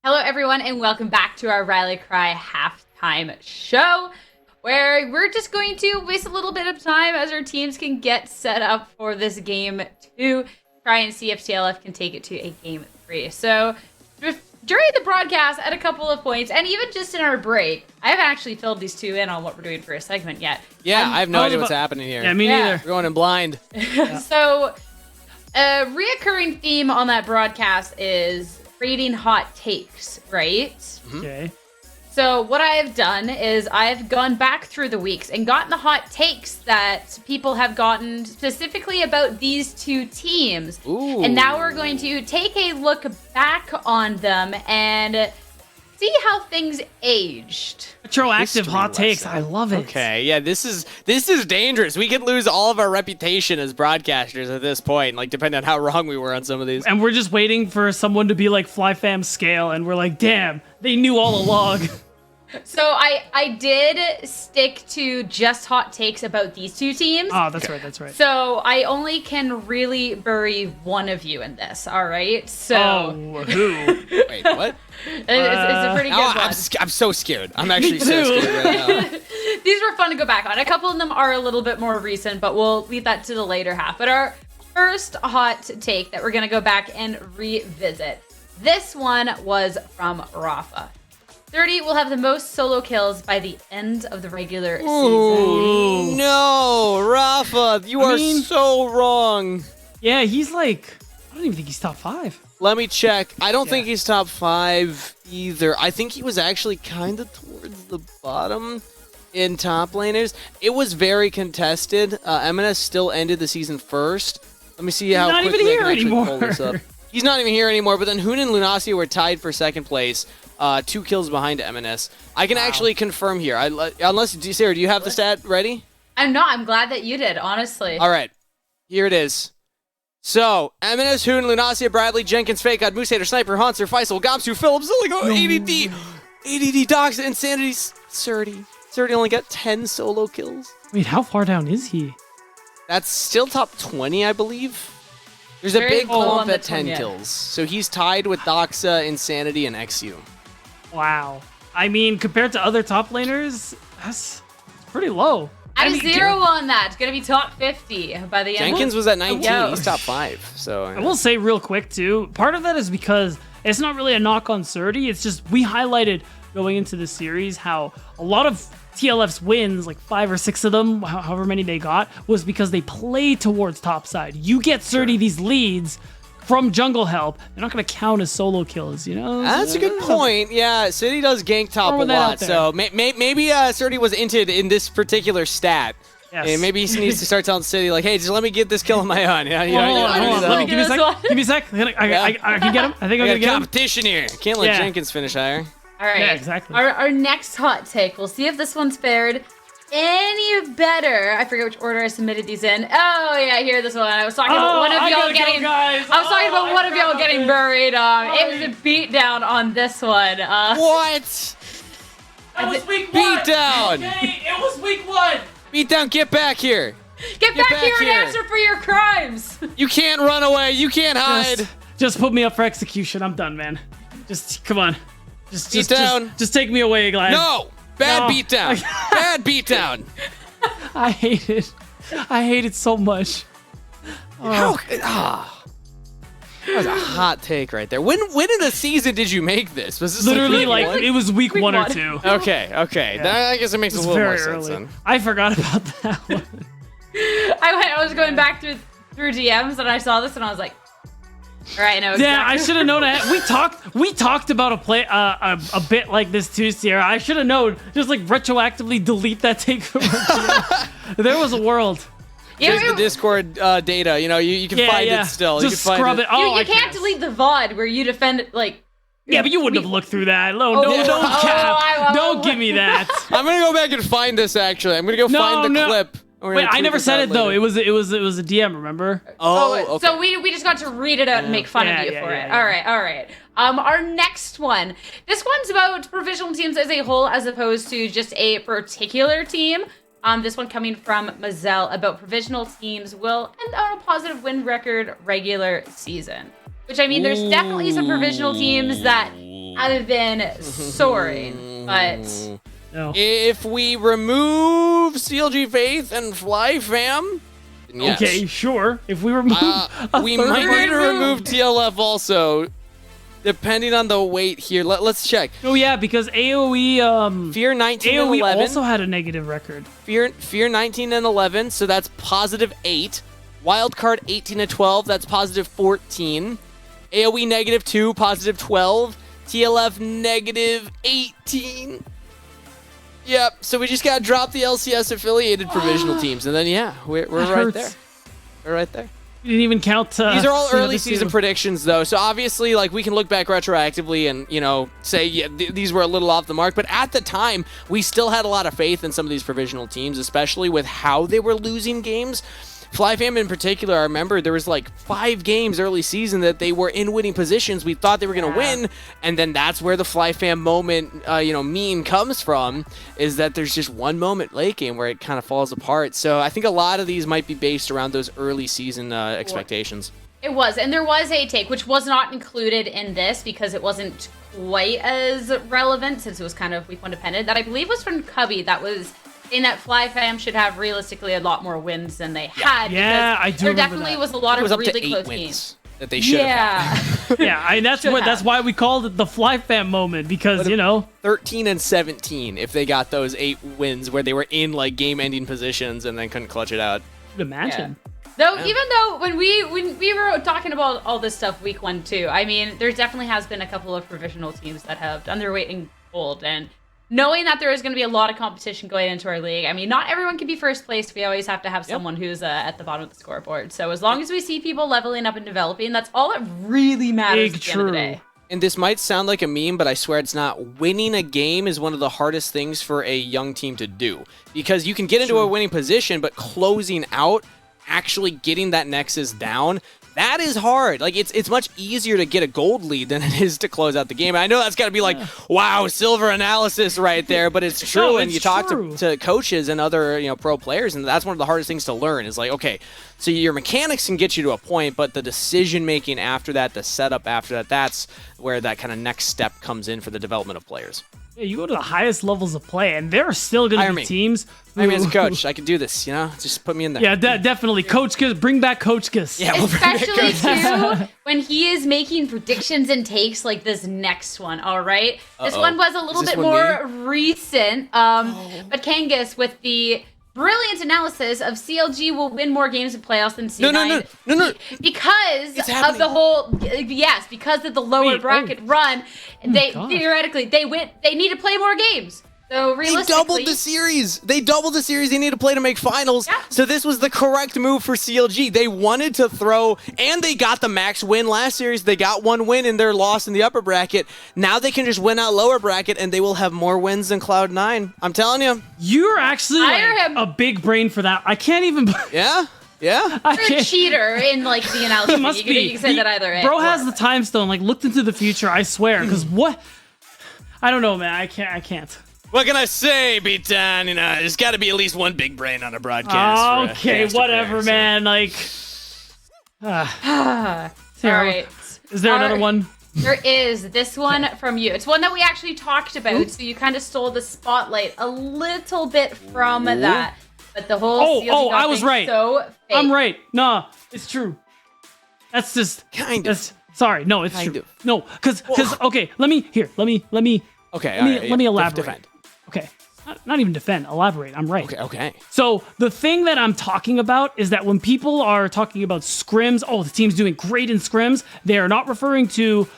Hello, everyone, and welcome back to our Rally Cry halftime show, where we're just going to waste a little bit of time as our teams can get set up for this game 2, try and see if TLF can take it to a game 3. So during the broadcast, at a couple of points, and even just in our break, I haven't actually filled these two in on what we're doing for a segment yet. Yeah, I have no idea what's happening here. Yeah, me neither. We're going in blind. So a reoccurring theme on that broadcast is rating hot takes, right? Okay. So what I have done is I've gone back through the weeks and gotten the hot takes that people have gotten specifically about these two teams. Ooh. And now we're going to take a look back on them and see how things aged. Retroactive hot takes. lesson. I love it. Okay, yeah, this is dangerous. We could lose all of our reputation as broadcasters at this point, like depending on how wrong we were on some of these. And we're just waiting for someone to be like FlyFam Scale, and we're like, damn, they knew all along. So I did stick to just hot takes about these two teams. Oh, that's right, that's right. So I only can really bury one of you in this, all right? So Oh, who? Wait, what? it's a pretty good one. I'm so scared. I'm actually so scared right now. These were fun to go back on. A couple of them are a little bit more recent, but we'll leave that to the later half. But our first hot take that we're going to go back and revisit. This one was from Rafa. 30 will have the most solo kills by the end of the regular season. Ooh, no, Rafa, you are so wrong. Yeah, he's like, I don't even think he's top 5. Let me check. I don't think he's top 5 either. I think he was actually kind of towards the bottom in top laners. It was very contested. MNS still ended the season first. Let me see how quickly I can actually pull this up. He's not even here anymore, but then Hoon and Lunacia were tied for second place. 2 kills behind MNS. I can actually confirm here. Unless, Sarah, do you have the stat ready? I'm not. I'm glad that you did, honestly. All right. Here it is. So, MNS, Hoon, Lunacia, Bradley, Jenkins, Fake God, Moose Hater, Sniper, Hunter, Faisal, Gomsu, Phillips, ADD, Dox, Insanity, Surdy. Surdy only got 10 solo kills. Wait, how far down is he? That's still top 20, I believe. There's a big bump at 10 kills. So he's tied with Doxa, Insanity, and XU. Wow. I mean, compared to other top laners, that's pretty low. I'm 0 on that. It's going to be top 50 by the end. Jenkins was at 19. He's top 5. So I will say real quick, too, part of that is because it's not really a knock on Surdy. It's just we highlighted going into the series how a lot of TLF's wins, like 5 or 6 of them, however many they got, was because they play towards top side. You get Surdy these leads from jungle help, they're not going to count as solo kills, you know? That's a good point. Yeah, City does gank top a lot, so maybe Surdy was inted in this particular stat. Yes. And maybe he needs to start telling City, like, hey, just let me get this kill on my own. Hold on. Let me give me a sec. Give me a sec. I can get him. I think I'm going to get him. Competition here. Can't let Jenkins finish higher. All right. Yeah, exactly. Our next hot take. We'll see if this one's fared any better. I forget which order I submitted these in. Oh yeah, here this one. I was talking about one of y'all getting. I was talking about one of y'all getting buried. It was a beatdown on this one. What? That was week 1. Beatdown. Okay, it was week 1. Beatdown, get back here. Get back here and answer for your crimes. You can't run away. You can't hide. Just put me up for execution. I'm done, man. Just come on. Just take me away, Glenn. No. Bad beatdown. Bad beatdown. I hate it. I hate it so much. That was a hot take right there. When in the season did you make this? Was this literally like it was week 1 or 2? Okay. Yeah. Then I guess it makes a little more sense then. I forgot about that one. I was going back through DMs and I saw this and I was like, all right, no. Yeah, I should have known that. We talked about a bit like this too, Sierra. I should have known. Just like retroactively delete that take from our There was a world. There's the Discord data. You know, you can find it still. Just you can scrub it. Oh, you can't delete the VOD where you defend it like. Yeah, but you wouldn't have looked through that. Don't cap. Don't give me that. I'm gonna go back and find this. Actually, I'm gonna go find the clip. Wait, I never said it though. It was a DM. Remember? Okay. So we just got to read it out and make fun of you for it. All right. Our next one. This one's about provisional teams as a whole, as opposed to just a particular team. This one coming from Mazel about provisional teams will end on a positive win record regular season. Which, I mean, there's definitely some provisional teams that have been soaring, but No. If we remove CLG Faith and Fly Fam, then yes. Okay, sure. If we remove, we might need to remove TLF also, depending on the weight here. Let's check. Oh yeah, because AOE Fear 19 and AOE 11. also had a negative record. Fear 19 and 11, so that's positive 8. Wildcard 18 and 12, that's positive 14. AOE negative 2, positive 12. TLF negative 18. Yep, so we just got to drop the LCS affiliated provisional teams, and then, yeah, we're right there. We're right there. You didn't even count. These are all early the season two. predictions, though, so obviously, like, we can look back retroactively and, you know, say, yeah, these were a little off the mark, but at the time, we still had a lot of faith in some of these provisional teams, especially with how they were losing games. FlyFam in particular, I remember there was like 5 games early season that they were in winning positions. We thought they were going to win, and then that's where the FlyFam moment, meme comes from, is that there's just one moment late game where it kind of falls apart. So I think a lot of these might be based around those early season expectations. it was. And there was a take, which was not included in this because it wasn't quite as relevant since it was kind of week one dependent, that I believe was from Cubby that was in that FlyFam should have realistically a lot more wins than they had. Yeah, I do There remember definitely that. was a lot It was of up to really 8 close wins games. that they should have had. Yeah, and that's Should what that's have. why we called it the Fly Fam moment because 13 and 17 if they got those 8 wins where they were in like game-ending positions and then couldn't clutch it out. imagine. Though, even though when we were talking about all this stuff week one too, I mean, there definitely has been a couple of provisional teams that have done their weight in gold, and knowing that there is going to be a lot of competition going into our league, I mean, not everyone can be first place. We always have to have someone who's at the bottom of the scoreboard. So as long as we see people leveling up and developing, that's all that really matters at the end of the day. And this might sound like a meme, but I swear it's not. Winning a game is one of the hardest things for a young team to do. Because you can get into a winning position, but closing out, actually getting that nexus down, that is hard. Like, it's much easier to get a gold lead than it is to close out the game. I know that's got to be like, wow, silver analysis right there, but it's true. No, and it's you talk true. to coaches and other pro players, and that's one of the hardest things to learn is like, okay, so your mechanics can get you to a point, but the decision making after that, the setup after that, that's where that kind of next step comes in for the development of players. Yeah, you go to the highest levels of play, and there are still going to be teams. I mean, as a coach, I can do this, just put me in there. Yeah, definitely. Coach Gus, bring back Coach Gus. Yeah, we'll bring back Especially Coach. too when he is making predictions and takes like this next one. All right, this one was a little Is this bit one more recent. But Kangas with the brilliant analysis of CLG will win more games in playoffs than C9. No. Because It's of happening. the whole, because of the lower Wait, bracket run, they gosh. theoretically they need to play more games. So They realistically, doubled the series. They need to play to make finals. Yeah. So this was the correct move for CLG. They wanted to throw, and they got the max win last series. They got 1 win in their loss in the upper bracket. Now they can just win out lower bracket, and they will have more wins than Cloud9. I'm telling you. You're actually Hire like him. a big brain for that. I can't even. Yeah. I you're a can't. cheater in like the analysis. He must you be. can say that either way. Bro has the time stone. Like looked into the future. I swear. Because what? I don't know, man. I can't. What can I say, B-Town? There's got to be at least one big brain on a broadcast. Okay, whatever, man. Like. All Sarah, right. Is there another one? There is this one from you. It's one that we actually talked about, so you kind of stole the spotlight a little bit from that. But the whole CLG God I was thing, right. So fake. I'm right. Nah, it's true. That's just Kind of. Sorry, no, it's Kind true. of. No, because okay, let me Okay, let me elaborate. Defend. Okay, not even defend. Elaborate. I'm right. Okay. So the thing that I'm talking about is that when people are talking about scrims, the team's doing great in scrims, they are not referring to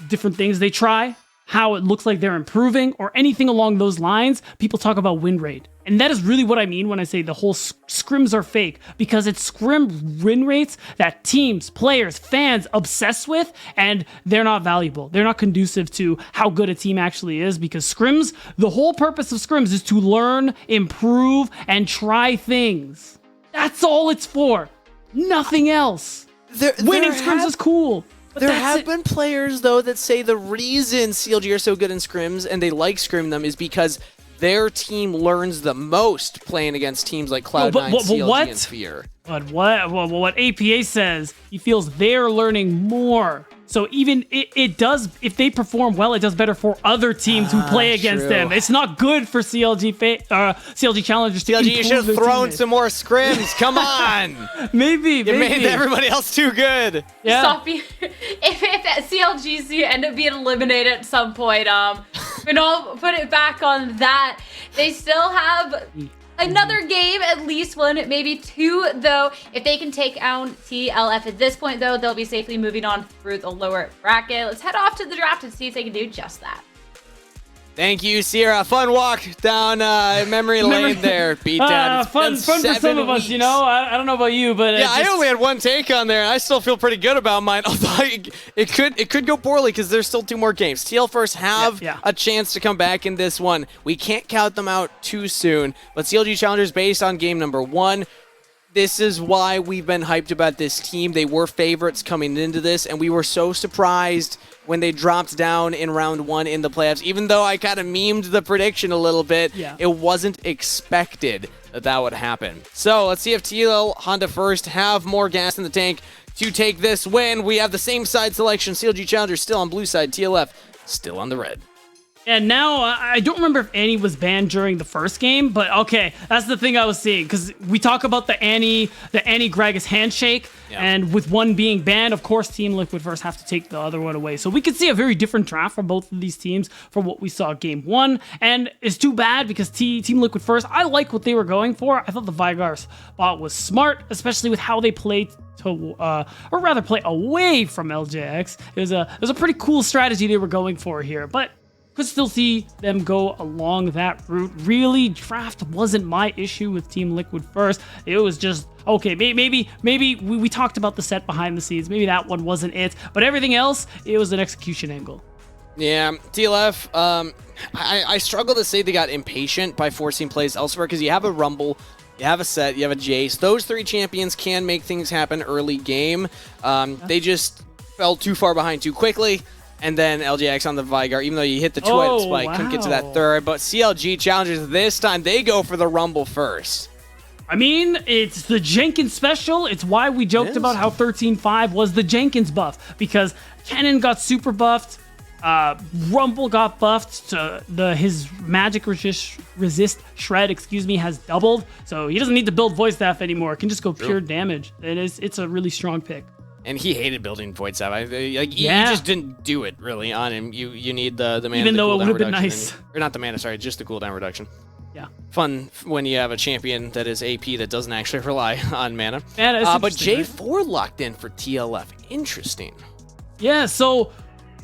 different things they try, how it looks like they're improving, or anything along those lines. People talk about win rate. And that is really what I mean when I say the whole scrims are fake, because it's scrim win rates that teams, players, fans obsess with, and they're not valuable. They're not conducive to how good a team actually is, because scrims, the whole purpose of scrims is to learn, improve, and try things. That's all it's for. Nothing else. Winning scrims is cool. But There that's have it. been players, though, that say the reason CLG are so good in scrims and they like scrim them is because their team learns the most playing against teams like Cloud9, CLG, and Fear. But what APA says, he feels they're learning more. So even it does, if they perform well, it does better for other teams who play against them. It's not good for CLG Challengers to CLG, you should have thrown some more scrims. Come on. Maybe. You made everybody else too good. Yeah. Stop if CLGC end up being eliminated at some point, and I'll put it back on that. They still have another game, at least one, maybe two, though. If they can take out TLF at this point, though, they'll be safely moving on through the lower bracket. Let's head off to the draft and see if they can do just that. Thank you, Sierra. Fun walk down memory lane there. Beat down. Fun for some of us, you know. I don't know about you, but yeah, I only had one take on there, and I still feel pretty good about mine. Although it could go poorly because there's still two more games. TL first have a chance to come back in this one. We can't count them out too soon. But CLG Challengers, based on game number 1. This is why we've been hyped about this team. They were favorites coming into this, and we were so surprised when they dropped down in round 1 in the playoffs. Even though I kind of memed the prediction a little bit, it wasn't expected that would happen. So let's see if TL Honda first have more gas in the tank to take this win. We have the same side selection. CLG Challengers still on blue side, TLF still on the red. And now, I don't remember if Annie was banned during the first game, but okay, that's the thing I was seeing, because we talk about the Annie Gragas handshake, and with one being banned, of course, Team Liquid first have to take the other one away. So we could see a very different draft from both of these teams from what we saw game 1, and it's too bad because Team Liquid first, I like what they were going for. I thought the Vigar spot was smart, especially with how they played to, or rather play away from LJX. It was a pretty cool strategy they were going for here, but could still see them go along that route. Really, draft wasn't my issue with Team Liquid first. It was just, okay, maybe we talked about the set behind the scenes. Maybe that one wasn't it. But everything else, it was an execution angle. Yeah, TLF, I struggle to say they got impatient by forcing plays elsewhere because you have a Rumble, you have a Set, you have a Jace. Those 3 champions can make things happen early game. They just fell too far behind too quickly. And then LJX on the Vigar, even though you hit the twin spike, couldn't get to that third. But CLG Challengers this time, they go for the Rumble first. I mean, it's the Jenkins special. It's why we joked about how 13-5 was the Jenkins buff. Because Kennen got super buffed. Rumble got buffed. His magic resist shred, has doubled. So he doesn't need to build voice staff anymore. It can just go pure damage. It's a really strong pick. And he hated building void staff. You just didn't do it really on him. You need the mana. Even though it would have been nice. Or not the mana, sorry, just the cooldown reduction. Yeah. Fun when you have a champion that is AP that doesn't actually rely on mana. But J4 locked in for TLF. Interesting. Yeah, so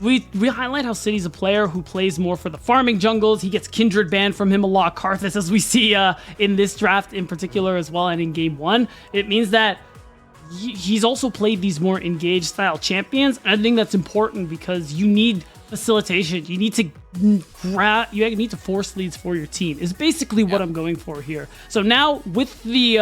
we highlight how City's a player who plays more for the farming jungles. He gets Kindred banned from him a lot. Karthus, as we see in this draft in particular as well, and in game 1. It means that he's also played these more engaged style champions, and I think that's important because you need facilitation. You need to force leads for your team is basically what I'm going for here. So now with the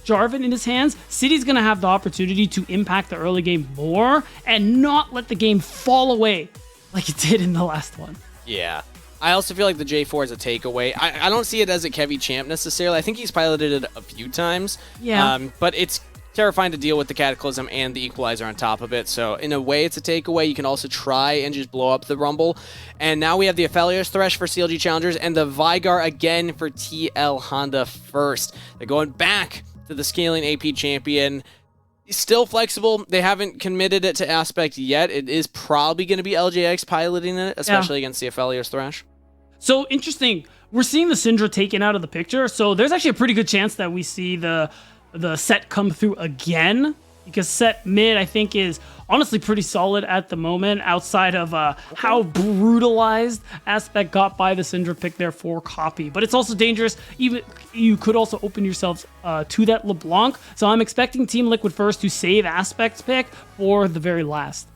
Jarvan in his hands, City's going to have the opportunity to impact the early game more and not let the game fall away like it did in the last one. Yeah. I also feel like the J4 is a takeaway. I don't see it as a Kevy champ necessarily. I think he's piloted it a few times. Yeah. But it's terrifying to deal with the Cataclysm and the Equalizer on top of it. So in a way, it's a takeaway. You can also try and just blow up the Rumble. And now we have the Aphelios Thresh for CLG Challengers and the Vigar again for TL Honda first. They're going back to the scaling AP champion. Still flexible. They haven't committed it to Aspect yet. It is probably going to be LJX piloting it, especially against the Aphelios Thresh. So interesting. We're seeing the Syndra taken out of the picture. So there's actually a pretty good chance that we see the set come through again, because set mid I think is honestly pretty solid at the moment outside of how brutalized Aspect got by the Syndra pick there for copy. But it's also dangerous. Even you could also open yourselves to that LeBlanc. So I'm expecting Team Liquid first to save Aspect's pick for the very last.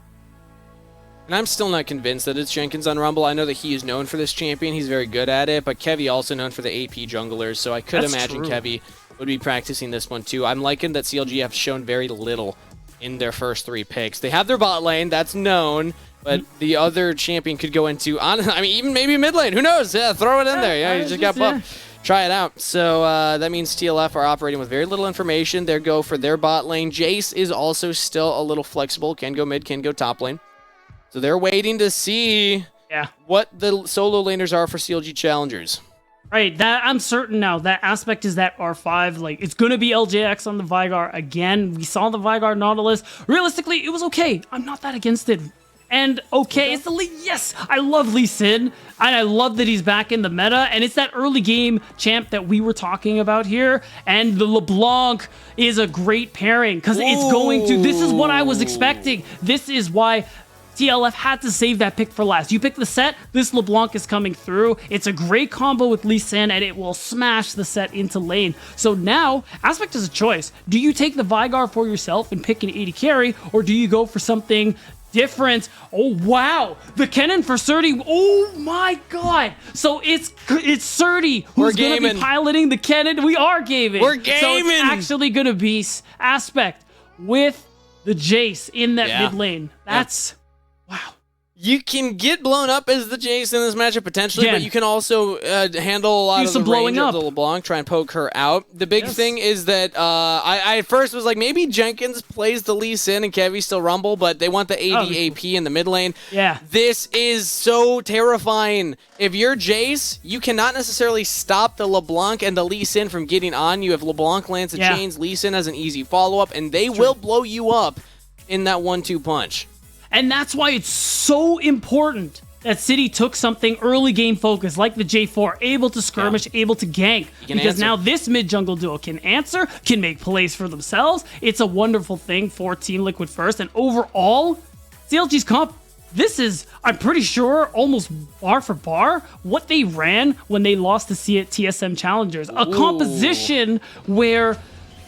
And I'm still not convinced that it's Jenkins on Rumble. I know that he is known for this champion. He's very good at it. But Kevy also known for the AP junglers. So I could imagine Kevy would be practicing this one too. I'm liking that CLG have shown very little in their first 3 picks. They have their bot lane, that's known, but the other champion could go into, I mean, even maybe mid lane. Who knows? Yeah, throw it in there. Yeah, you just got buffed. Try it out. So that means TLF are operating with very little information. They go for their bot lane. Jace is also still a little flexible. Can go mid, can go top lane. So they're waiting to see what the solo laners are for CLG Challengers. Right, that I'm certain now. That aspect is that R5. Like, it's going to be LJX on the Vygar again. We saw the Vygar Nautilus. Realistically, it was okay. I'm not that against it. And okay, it's the Lee. Yes, I love Lee Sin, and I love that he's back in the meta. And it's that early game champ that we were talking about here. And the LeBlanc is a great pairing because it's going to. This is what I was expecting. This is why TLF had to save that pick for last. You pick the set, this LeBlanc is coming through. It's a great combo with Lee Sin, and it will smash the set into lane. So now, Aspect is a choice. Do you take the Vygar for yourself and pick an 80 carry, or do you go for something different? Oh, wow. The Kennen for Surdy. Oh, my God. So it's Surdy who's going to be piloting the Kennen. We are gaming. We're gaming. So it's actually going to be Aspect with the Jace in that mid lane. That's... wow. You can get blown up as the Jace in this matchup potentially, but you can also handle a lot of the range of the LeBlanc, try and poke her out. The big thing is that I at first was like, maybe Jenkins plays the Lee Sin and Kevy still rumble, but they want the AD AP in the mid lane. Yeah. This is so terrifying. If you're Jace, you cannot necessarily stop the LeBlanc and the Lee Sin from getting on you. If LeBlanc lands the chains, Lee Sin has an easy follow-up, and they will blow you up in that 1-2 punch. And that's why it's so important that City took something early game focus, like the J4, able to skirmish, able to gank. Because now this mid-jungle duo can answer, can make plays for themselves. It's a wonderful thing for Team Liquid First. And overall, CLG's comp, this is, I'm pretty sure, almost bar for bar, what they ran when they lost to TSM Challengers. A composition where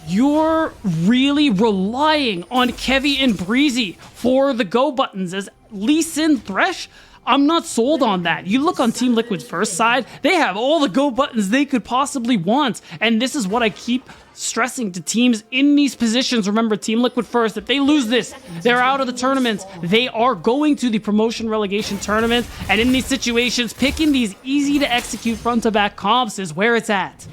you're really relying on Kevy and Breezy for the go buttons as Lee Sin Thresh. I'm not sold on that. You look on Team Liquid's first side, they have all the go buttons they could possibly want. And this is what I keep stressing to teams in these positions. Remember, Team Liquid First, if they lose this, they're out of the tournaments. They are going to the promotion relegation tournament. And in these situations, picking these easy to execute front to back comps is where it's at.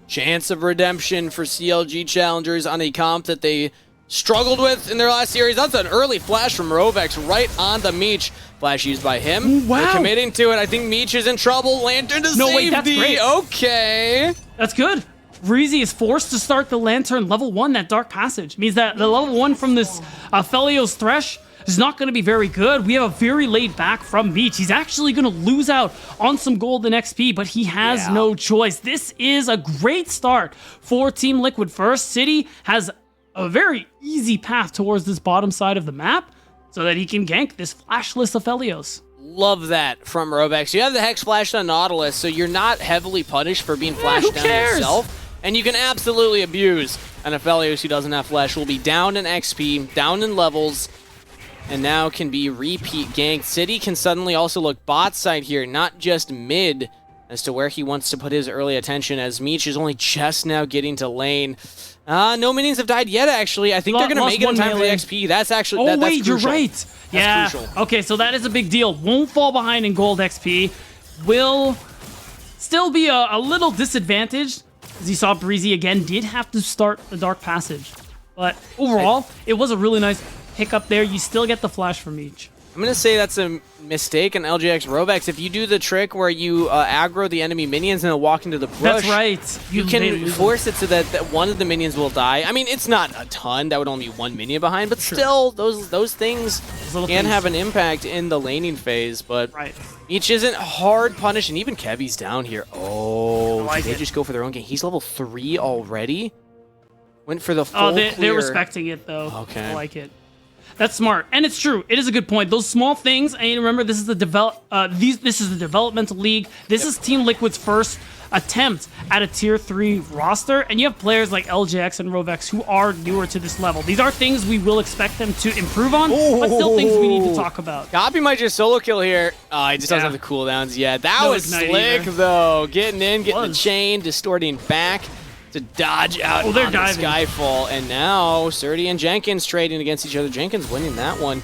Chance of redemption for CLG Challengers on a comp that they struggled with in their last series. That's an early flash from Rovex right on the Meech. Flash used by him. Wow. They're committing to it. I think Meech is in trouble. Lantern to safety. Wait, that's great. Okay. That's good. Breezy is forced to start the Lantern level 1, that Dark Passage. Means that the level 1 from this Felios Thresh is not going to be very good. We have a very laid back from Meech. He's actually going to lose out on some golden XP, but he has no choice. This is a great start for Team Liquid First. City has a very easy path towards this bottom side of the map so that he can gank this flashless Aphelios. Love that from Rovex. You have the Hex Flash on Nautilus, so you're not heavily punished for being flashed down yourself. And you can absolutely abuse an Aphelios who doesn't have Flash. Will be down in XP, down in levels, and now can be repeat ganked. City can suddenly also look bot side here, not just mid, as to where he wants to put his early attention, as Meech is only just now getting to lane. No minions have died yet, actually. I think they're going to make it in time for the XP. That's actually that's wait, crucial. You're right. That's crucial. Okay, so that is a big deal. Won't fall behind in gold XP. Will still be a little disadvantaged, as you saw Breezy again did have to start the Dark Passage. But overall, it was a really nice pick up there. You still get the flash from each. I'm going to say that's a mistake on LJX Rovex. If you do the trick where you aggro the enemy minions and they'll walk into the bush, that's right. You can force it so that one of the minions will die. I mean, it's not a ton. That would only be one minion behind, but still, those things can have an impact in the laning phase. But each isn't hard punished, and even Kevy's down here. Oh, they just go for their own game. He's level 3 already. Went for the full clear. They're respecting it, though. Okay. I like it. That's smart, and it's true. It is a good point. Those small things, and remember, this is the this is the developmental league. This is Team Liquid's first attempt at a tier 3 roster, and you have players like LJX and Rovex who are newer to this level. These are things we will expect them to improve on, but still things we need to talk about. Copy might just solo kill here. He just doesn't have the cooldowns yet. That was slick, though. Getting in, getting the chain, distorting back. to dodge out they're on the diving. Skyfall. And now Surdy and Jenkins trading against each other. Jenkins winning that one.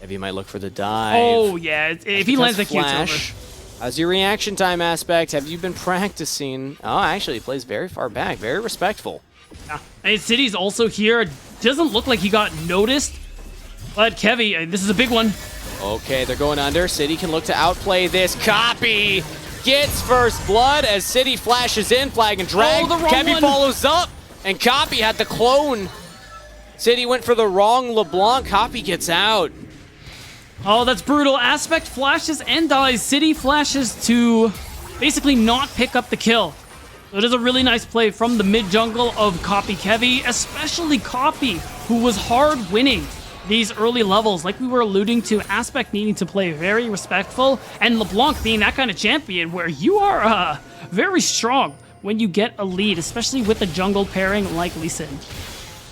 Heavy might look for the dive. Oh, yeah. If he lands the Q, it's flash. over. How's your reaction time aspect? Have you been practicing? Oh, actually, he plays very far back. Very respectful. Yeah. And City's also here. Doesn't look like he got noticed. But Kevy, this is a big one. Okay, they're going under. City can look to outplay this. Copy gets first blood as City flashes in, flag and drag. Oh, the wrong Kevy one. follows up, and Copy had the clone. City went for the wrong LeBlanc. Copy gets out. Oh, that's brutal. Aspect flashes and dies. City flashes to basically not pick up the kill. So it is a really nice play from the mid jungle of Copy Kevy, especially Copy, who was hard winning these early levels. Like we were alluding to, Aspect needing to play very respectful, and LeBlanc being that kind of champion where you are very strong when you get a lead, especially with a jungle pairing like Lee Sin.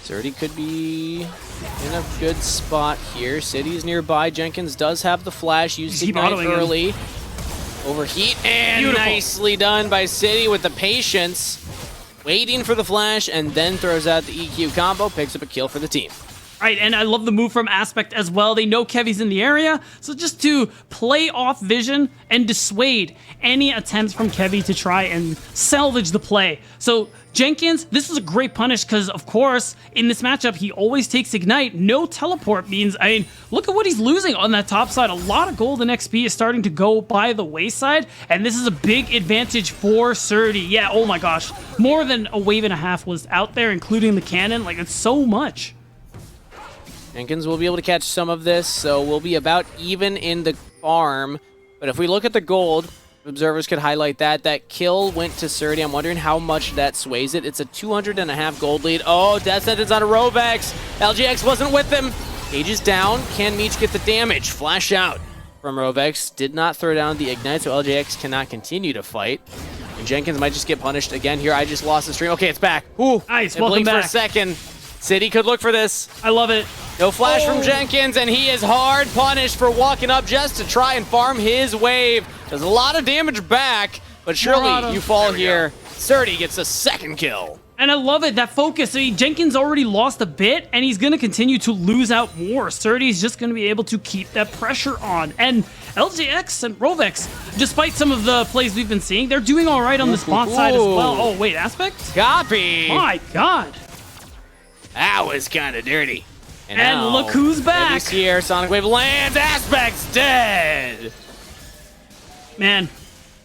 Surdy could be in a good spot here. City's nearby. Jenkins does have the flash. Used Keep Ignite autoing him. early. Overheat, and Beautiful. nicely done by City with the patience. Waiting for the flash, and then throws out the EQ combo. Picks up a kill for the team. Right, and I love the move from Aspect as well. They know Kevy's in the area, so just to play off vision and dissuade any attempts from Kevy to try and salvage the play. So Jenkins, this is a great punish because, of course, in this matchup, he always takes Ignite. No teleport means, I mean, look at what he's losing on that top side. A lot of gold and XP is starting to go by the wayside, and this is a big advantage for Surdy. Yeah, oh my gosh. More than a wave and a half was out there, including the cannon. Like, it's so much. Jenkins will be able to catch some of this, so we'll be about even in the farm. But if we look at the gold, observers could highlight that. That kill went to Surdy. I'm wondering how much that sways it. It's a 200.5 gold lead. Oh, death sentence on a Rovex. LGX wasn't with him. Cage is down. Can Meech get the damage? Flash out from Rovex. Did not throw down the Ignite, so LGX cannot continue to fight. And Jenkins might just get punished again here. I just lost the stream. Okay, it's back. Ooh, Nice, it welcome blinked for back. a second. City could look for this. I love it. No flash from Jenkins, and he is hard punished for walking up just to try and farm his wave. Does a lot of damage back, but surely you fall here. Surdy gets a second kill. And I love it, that focus. I mean, Jenkins already lost a bit, and he's going to continue to lose out more. Surdy's just going to be able to keep that pressure on. And LGX and Rovex, despite some of the plays we've been seeing, they're doing all right on the spawn side as well. Oh, wait, Aspect? Copy. My God. That was kind of dirty. And now, look who's back. He's here. Sonic Wave lands. Aspect's dead. Man,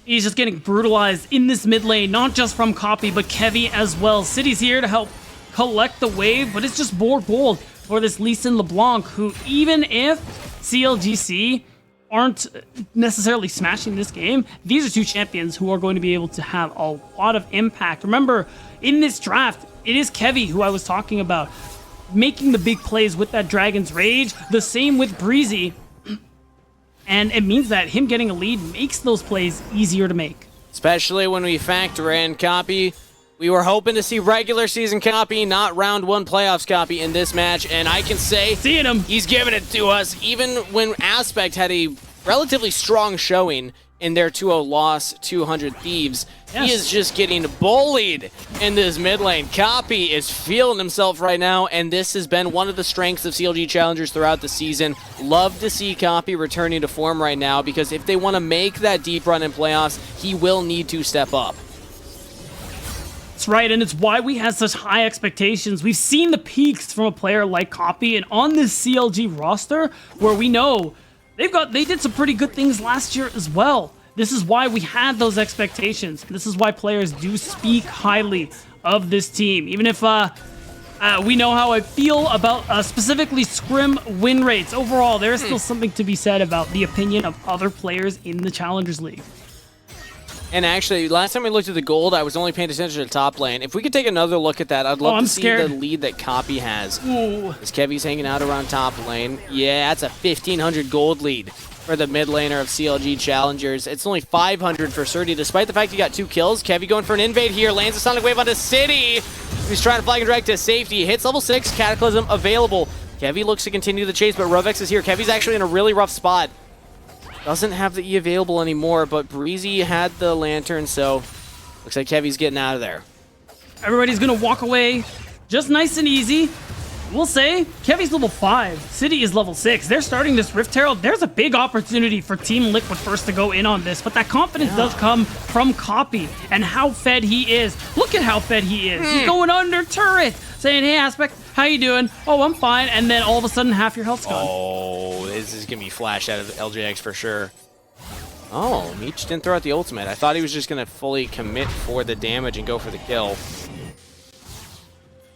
he's just getting brutalized in this mid lane, not just from Copy, but Kevy as well. City's here to help collect the wave, but it's just more gold for this Lee Sin LeBlanc, who even if CLGC aren't necessarily smashing this game, these are two champions who are going to be able to have a lot of impact. Remember, in this draft, it is Kevy who I was talking about, making the big plays with that Dragon's Rage. The same with Breezy. And it means that him getting a lead makes those plays easier to make. Especially when we factor in Copy. We were hoping to see regular season Copy, not round one playoffs Copy in this match. And I can say Seeing him. he's giving it to us. Even when Aspect had a relatively strong showing in their 2-0 loss to 100 Thieves, Yes. he is just getting bullied in this mid lane. Copy is feeling himself right now, and this has been one of the strengths of CLG Challengers throughout the season. Love to see Copy returning to form right now, because if they want to make that deep run in playoffs, he will need to step up. That's right, and it's why we had such high expectations. We've seen the peaks from a player like Copy, and on this CLG roster, where we know they did some pretty good things last year as well. This is why we had those expectations. This is why players do speak highly of this team. Even if we know how I feel about specifically scrim win rates. Overall, there is still something to be said about the opinion of other players in the Challengers League. And actually, last time we looked at the gold, I was only paying attention to top lane. If we could take another look at that, I'd love I'm to see scared. the lead that Copy has. Ooh. As Kevy's hanging out around top lane. Yeah, that's a 1,500 gold lead for the mid laner of CLG Challengers. It's only 500 for Surdy, despite the fact he got 2 kills. Kevy going for an invade here, lands a Sonic Wave onto City. He's trying to flag and drag to safety. Hits level 6, Cataclysm available. Kevy looks to continue the chase, but Rovex is here. Kevy's actually in a really rough spot. Doesn't have the E available anymore, but Breezy had the lantern, so looks like Kevy's getting out of there. Everybody's gonna walk away just nice and easy. We'll say Kevy's level 5, City is level 6. They're starting this Rift Herald. There's a big opportunity for Team Liquid First to go in on this, but that confidence does come from Copy and how fed he is. Look at how fed he is. He's going under turret, saying, hey, Aspect, how you doing? Oh, I'm fine. And then all of a sudden, half your health's gone. Oh, this is going to be flash out of LJX for sure. Oh, Meech didn't throw out the ultimate. I thought he was just going to fully commit for the damage and go for the kill.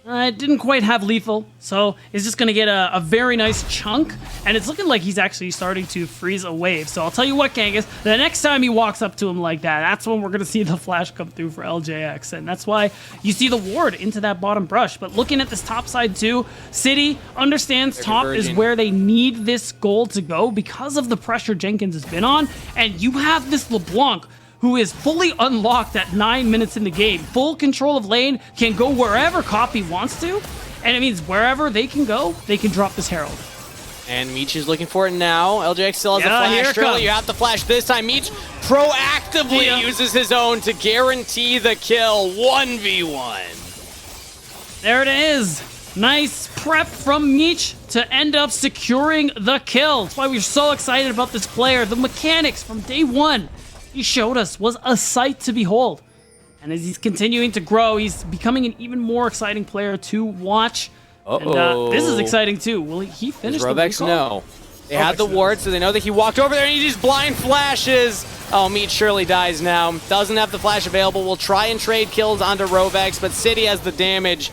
It didn't quite have lethal, so he's just going to get a very nice chunk, and it's looking like he's actually starting to freeze a wave. So I'll tell you what, Kangas, the next time he walks up to him like that, that's when we're going to see the flash come through for LJX, and that's why you see the ward into that bottom brush. But looking at this top side too, City understands top is where they need this goal to go because of the pressure Jenkins has been on, and you have this LeBlanc who is fully unlocked at 9 minutes in the game. Full control of lane, can go wherever Copy wants to, and it means wherever they can go, they can drop this Herald. And Meech is looking for it now. LJX still has the here flash. it Surely comes. you have the flash this time. Meech proactively uses his own to guarantee the kill. 1v1. There it is. Nice prep from Meech to end up securing the kill. That's why we're so excited about this player. The mechanics from day one he showed us was a sight to behold. And as he's continuing to grow, he's becoming an even more exciting player to watch. And this is exciting too. Will he finish the Robex? recall? No. They had the ward, so they know that he walked over there and he just blind flashes. Oh, Meech surely dies now. Doesn't have the flash available. Will try and trade kills onto Robex, but City has the damage.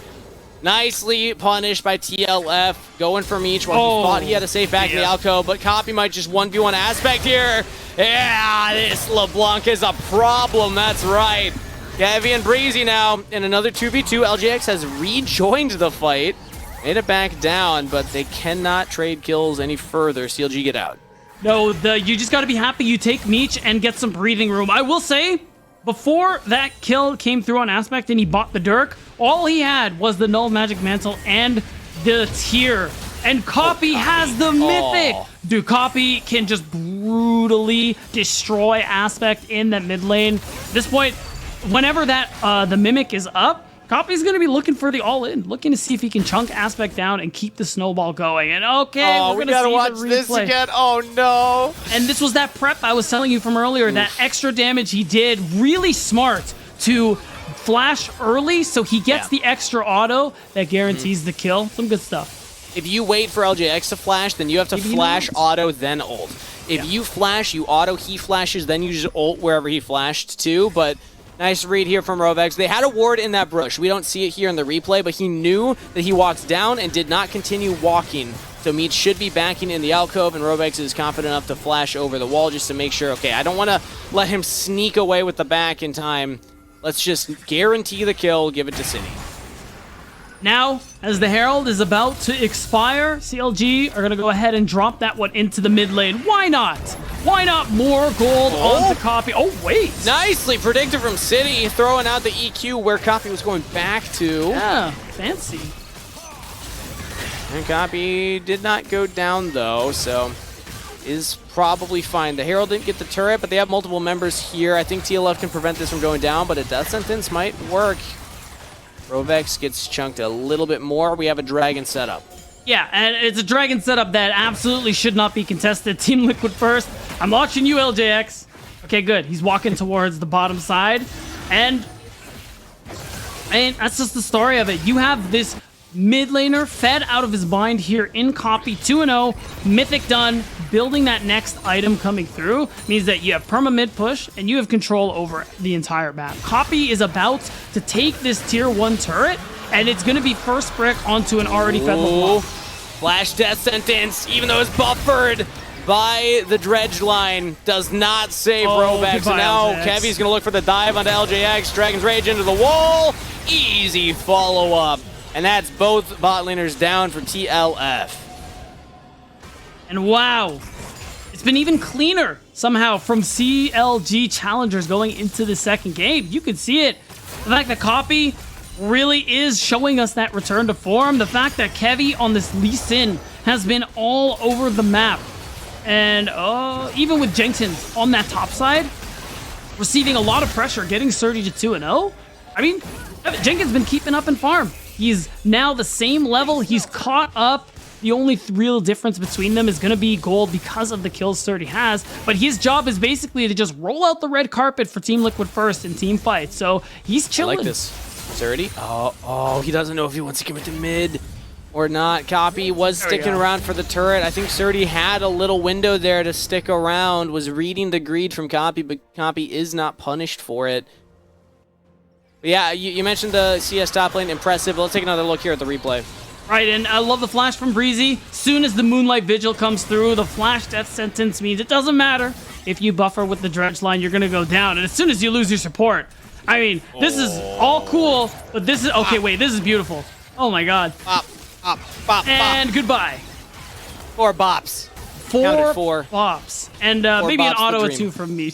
Nicely punished by TLF. Going for Meech while he thought he had a safe back in the alcove, but Copy might just 1v1 Aspect here. Yeah, this LeBlanc is a problem, that's right. Heavy and Breezy now in another 2v2. LJX has rejoined the fight. Made it back down, but they cannot trade kills any further. CLG, get out. No, you just got to be happy you take Meech and get some breathing room. I will say, before that kill came through on Aspect and he bought the Dirk, all he had was the Null Magic Mantle and the Tier. And Copy has the Mythic. Dude, Copy can just brutally destroy Aspect in that mid lane. At this point, whenever that the Mimic is up, Copy's going to be looking for the all-in, looking to see if he can chunk Aspect down and keep the snowball going. And okay, we're going to see watch the this replay. again. Oh no. And this was that prep I was telling you from earlier, that extra damage he did. Really smart to flash early so he gets the extra auto that guarantees the kill. Some good stuff. If you wait for LJX to flash, then you have to flash, auto, then ult. If you flash, you auto, he flashes, then you just ult wherever he flashed to. But nice read here from Rovex. They had a ward in that brush. We don't see it here in the replay, but he knew that he walks down and did not continue walking. So Meech should be backing in the alcove, and Rovex is confident enough to flash over the wall just to make sure, okay, I don't want to let him sneak away with the back in time. Let's just guarantee the kill, give it to City. Now, as the Herald is about to expire, CLG are going to go ahead and drop that one into the mid lane. Why not? Why not more gold onto Copy? Oh, wait. Nicely predicted from City, throwing out the EQ where Copy was going back to. Yeah, fancy. And Copy did not go down, though, so is probably fine. The Herald didn't get the turret, but they have multiple members here. I think TLF can prevent this from going down, but a death sentence might work. Rovex gets chunked a little bit more. We have a dragon setup. Yeah, and it's a dragon setup that absolutely should not be contested. Team Liquid first. I'm watching you, LJX. Okay, good. He's walking towards the bottom side. And that's just the story of it. You have this mid laner fed out of his mind here in Copy. 2-0, Mythic done. Building that next item coming through means that you have perma mid push and you have control over the entire map. Copy is about to take this tier 1 turret, and it's going to be first brick onto an already fed LeBlanc. Flash death sentence, even though it's buffered by the dredge line, does not save Rovex. And now Kevy's going to look for the dive onto LJX. Dragon's Rage into the wall. Easy follow-up. And that's both bot laners down for TLF. And wow, it's been even cleaner somehow from CLG Challengers going into the second game. You can see it. The fact that Copy really is showing us that return to form. The fact that Kevy on this Lee Sin has been all over the map. And even with Jenkins on that top side, receiving a lot of pressure, getting Surdy to 2-0. I mean, Jenkins been keeping up in farm. He's now the same level. He's caught up. The only real difference between them is going to be gold because of the kills Surdy has. But his job is basically to just roll out the red carpet for Team Liquid first in team fights. So he's chilling. I like this. Surdy. Oh, he doesn't know if he wants to commit to mid or not. Copy was sticking around for the turret. I think Surdy had a little window there to stick around, was reading the greed from Copy, but Copy is not punished for it. But yeah, you mentioned the CS top lane, impressive. Let's take another look here at the replay. Right, and I love the flash from Breezy. Soon as the Moonlight Vigil comes through, the flash death sentence means it doesn't matter if you buffer with the dredge line, you're gonna go down. And as soon as you lose your support, I mean, this is all cool, but this is, okay, wait, this is beautiful. Oh my God. Bop, and goodbye. 4 bops. Four bops. And maybe an auto or 2 from me.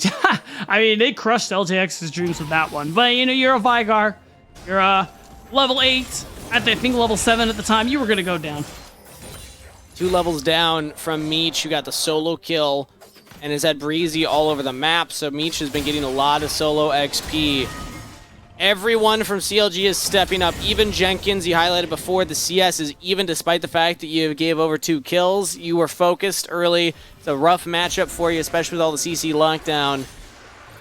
I mean, they crushed LJX's dreams with that one. But, you know, you're a Vigar. You're a level 8. I think level 7 at the time. You were going to go down. 2 levels down from Meech, who got the solo kill and has had Breezy all over the map. So Meech has been getting a lot of solo XP. Everyone from CLG is stepping up. Even Jenkins, you highlighted before, the CS is even despite the fact that you gave over 2 kills. You were focused early. It's a rough matchup for you, especially with all the CC lockdown.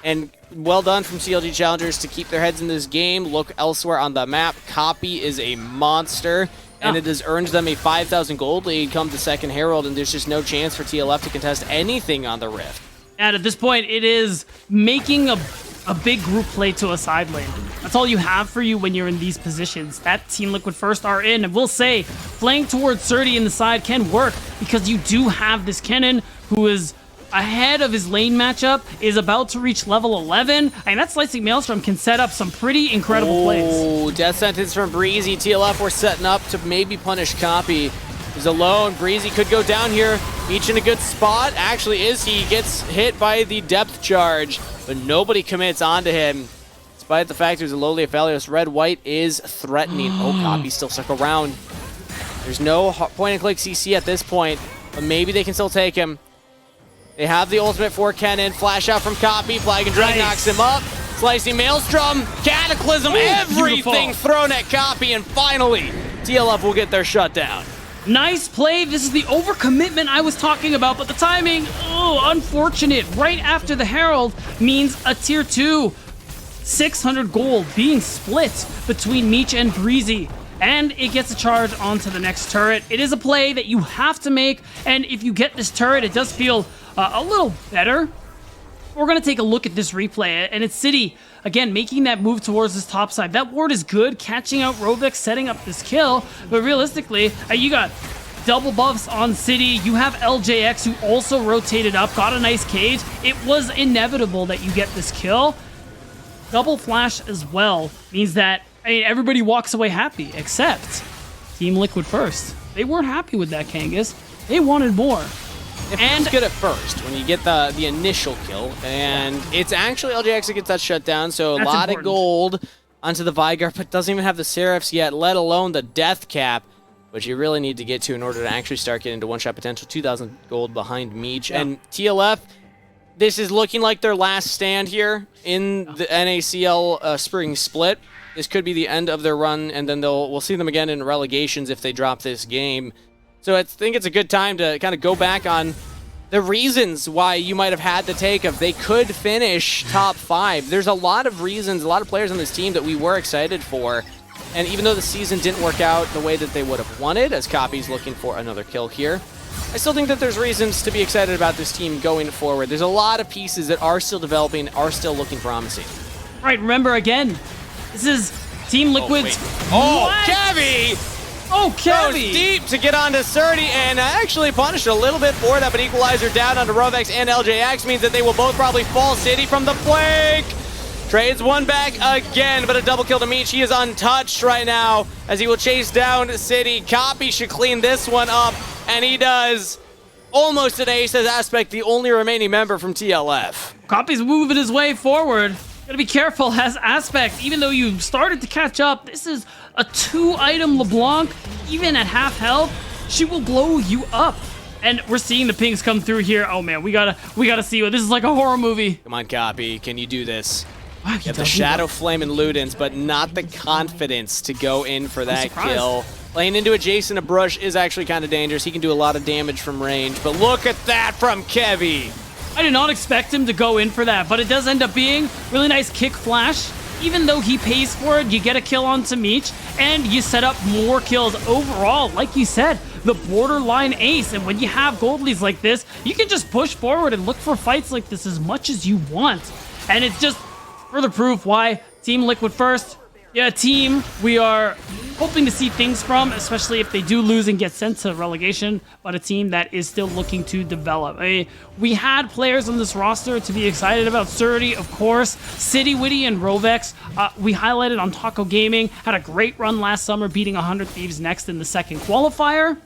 And well done from CLG Challengers to keep their heads in this game. Look elsewhere on the map. Copy is a monster, and it has earned them a 5,000 gold lead come the second Herald, and there's just no chance for TLF to contest anything on the Rift. And at this point, it is making a big group play to a side lane. That's all you have for you when you're in these positions. That Team Liquid first are in, and we'll say playing towards Surdy in the side can work because you do have this Kennen who is ahead of his lane matchup, is about to reach level 11, and that Slicing Maelstrom can set up some pretty incredible plays. Oh, death sentence from Breezy. TLF were setting up to maybe punish Copy. He's alone. Breezy could go down here. Each in a good spot. Actually is. He gets hit by the depth charge, but nobody commits onto him. Despite the fact there's a lowly Aphelios, Red-White is threatening. Oh, Copy still stuck around. There's no point-and-click CC at this point, but maybe they can still take him. They have the ultimate for Kennen. Flash out from Copy. Flag and Drag knocks him up. Slicing Maelstrom. Cataclysm. Everything thrown at Copy. And finally, TLF will get their shutdown. Nice play. This is the overcommitment I was talking about, but the timing, oh, unfortunate. Right after the Herald means a tier 2. 600 gold being split between Meech and Breezy. And it gets a charge onto the next turret. It is a play that you have to make, and if you get this turret, it does feel a little better. We're going to take a look at this replay, and it's City, again, making that move towards this top side. That ward is good, catching out Rovik, setting up this kill, but realistically, you got double buffs on City. You have LJX, who also rotated up, got a nice cage. It was inevitable that you get this kill. Double flash as well means that, I mean, everybody walks away happy, except Team Liquid first. They weren't happy with that Kangas. They wanted more. And it's good at first when you get the initial kill, and it's actually LJX that gets that shut down, so a lot of gold onto the Vigar, but doesn't even have the Seraphs yet, let alone the death cap, which you really need to get to in order to actually start getting into one-shot potential. 2,000 gold behind Meech. Yeah. And TLF, this is looking like their last stand here in the NACL spring split. This could be the end of their run, and then we'll see them again in relegations if they drop this game. So I think it's a good time to kind of go back on the reasons why you might have had the take of they could finish top 5. There's a lot of reasons, a lot of players on this team that we were excited for. And even though the season didn't work out the way that they would have wanted, as Copy's looking for another kill here, I still think that there's reasons to be excited about this team going forward. There's a lot of pieces that are still developing, are still looking promising. Right, remember again, this is Team Liquid's... Oh, Kevy! Oh, Kevy! Goes deep to get onto Surdy and actually punished a little bit for that, but Equalizer down onto Rovex and LJX means that they will both probably fall City from the flank. Trades one back again, but a double kill to Meech. He is untouched right now as he will chase down City. Copy should clean this one up, and he does. Almost an ace as Aspect, the only remaining member from TLF. Copy's moving his way forward. Gotta be careful as Aspect, even though you started to catch up, this is a 2-item LeBlanc, even at half health, she will blow you up. And we're seeing the pings come through here. Oh man, we gotta see what this is, like a horror movie. Come on, Copy, can you do this? Wow, Get the Shadow Flame and Ludens, but not the confidence to go in for that kill. Playing into adjacent to Brush is actually kind of dangerous. He can do a lot of damage from range, but look at that from Kevy. I did not expect him to go in for that, but it does end up being really nice kick flash. Even though he pays for it, you get a kill on Meech, and you set up more kills overall. Like you said, the borderline ace, and when you have gold leads like this, you can just push forward and look for fights like this as much as you want. And it's just further proof why Team Liquid first. Yeah, a team we are hoping to see things from, especially if they do lose and get sent to relegation, but a team that is still looking to develop. I mean, we had players on this roster to be excited about. Surdy, of course, City Witty and Rovex. We highlighted on Taco Gaming, had a great run last summer, beating 100 Thieves next in the second qualifier.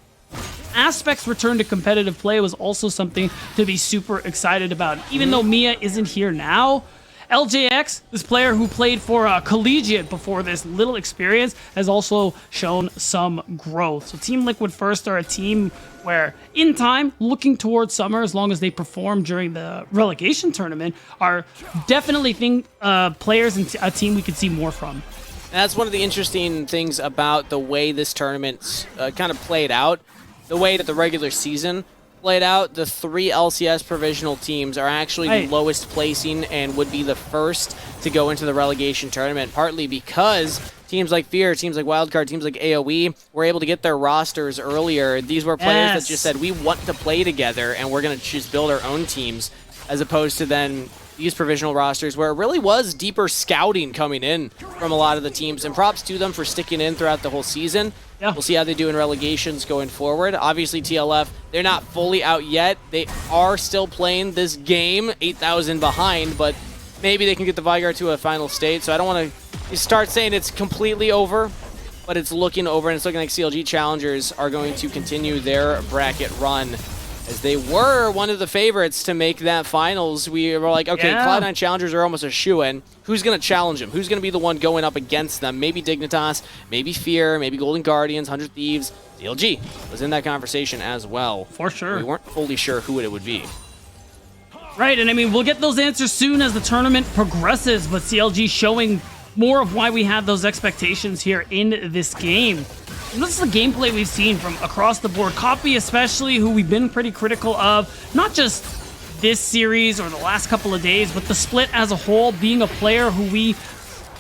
Aspect's return to competitive play was also something to be super excited about. Even though Mia isn't here now, LJX, this player who played for Collegiate before this little experience, has also shown some growth. So Team Liquid first are a team where, in time, looking towards summer, as long as they perform during the relegation tournament, are definitely players and a team we could see more from. That's one of the interesting things about the way this tournament's kind of played out, the way that the regular season played out. The 3 LCS provisional teams are actually the lowest placing and would be the first to go into the relegation tournament, partly because teams like Fear, teams like Wildcard, teams like AoE were able to get their rosters earlier. These were players that just said, we want to play together and we're going to just build our own teams, as opposed to then these provisional rosters where it really was deeper scouting coming in from a lot of the teams. And props to them for sticking in throughout the whole season. Yeah. We'll see how they do in relegations going forward. Obviously, TLF, they're not fully out yet. They are still playing this game, 8,000 behind, but maybe they can get the Vigor to a final state. So I don't want to start saying it's completely over, but it's looking over, and it's looking like CLG Challengers are going to continue their bracket run, as they were one of the favorites to make that finals. We were like, okay, Cloud9 Challengers are almost a shoo-in. Who's going to challenge them? Who's going to be the one going up against them? Maybe Dignitas, maybe Fear, maybe Golden Guardians, 100 Thieves. CLG was in that conversation as well. For sure. We weren't fully sure who it would be. Right, and I mean, we'll get those answers soon as the tournament progresses, but CLG showing more of why we had those expectations here in this game. And this is the gameplay we've seen from across the board. Copy especially, who we've been pretty critical of, not just this series or the last couple of days, but the split as a whole, being a player who we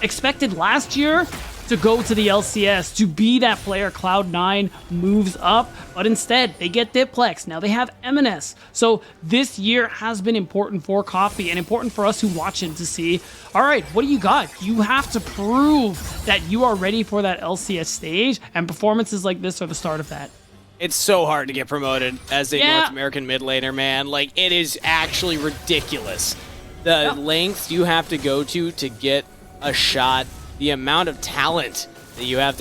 expected last year to go to the LCS, to be that player Cloud9 moves up, but instead they get Diplex. Now they have MNS. So this year has been important for Coffee and important for us who watch it to see, all right, what do you got? You have to prove that you are ready for that LCS stage, and performances like this are the start of that. It's so hard to get promoted as a North American mid laner, man. Like, it is actually ridiculous. The lengths you have to go to get a shot, the amount of talent that you have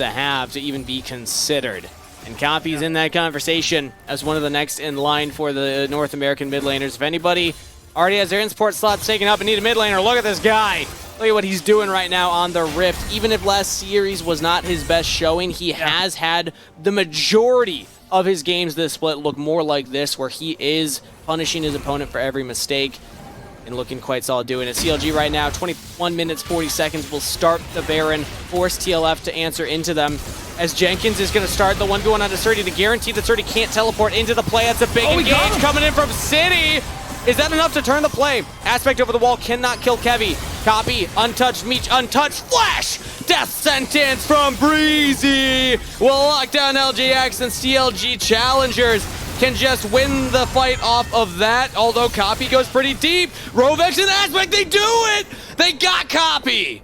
to even be considered. And Copy's in that conversation as one of the next in line for the North American mid laners. If anybody already has their in-support slots taken up and need a mid laner, look at this guy. Look at what he's doing right now on the Rift. Even if last series was not his best showing, he has had the majority of his games this split look more like this, where he is punishing his opponent for every mistake and looking quite solid doing it. CLG right now, 21 minutes, 40 seconds, will start the Baron, force TLF to answer into them, as Jenkins is going to start the one going on to Surdy to guarantee that Surdy can't teleport into the play. That's a big engage coming in from City. Is that enough to turn the play? Aspect over the wall cannot kill Kevy. Copy, untouched, Meech, untouched, flash! Death sentence from Breezy! Will lock down LJX, and CLG Challengers can just win the fight off of that, although Copy goes pretty deep. Rovex and Aspect, they do it! They got Copy!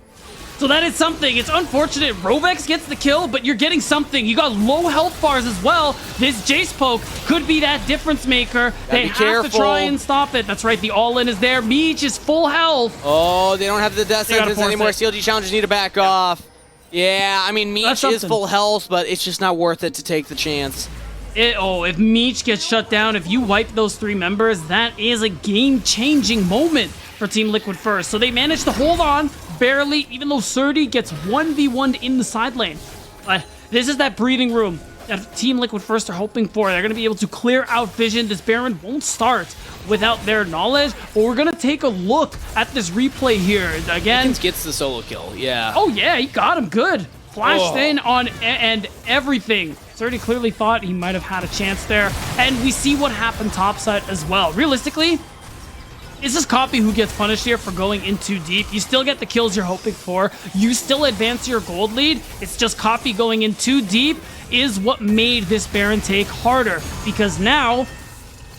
So that is something. It's unfortunate Rovex gets the kill, but you're getting something. You got low health bars as well. This Jace poke could be that difference maker. They have to try and stop it. That's right, the all-in is there. Meech is full health. Oh, they don't have the death sentence anymore. CLG Challengers need to back off. Yeah, I mean, Meech is full health, but it's just not worth it to take the chance. If Meech gets shut down, if you wipe those 3 members, that is a game-changing moment for Team Liquid first. So they managed to hold on, barely, even though Surdy gets 1v1'd in the side lane. But this is that breathing room that Team Liquid First are hoping for. They're going to be able to clear out Vision. This Baron won't start without their knowledge, but we're going to take a look at this replay here. Again, gets the solo kill, yeah. Oh yeah, he got him good. Flashed in on and everything. Surdy clearly thought he might have had a chance there. And we see what happened topside as well. Realistically, it's just Copy who gets punished here for going in too deep. You still get the kills you're hoping for. You still advance your gold lead. It's just Copy going in too deep is what made this Baron take harder. Because now,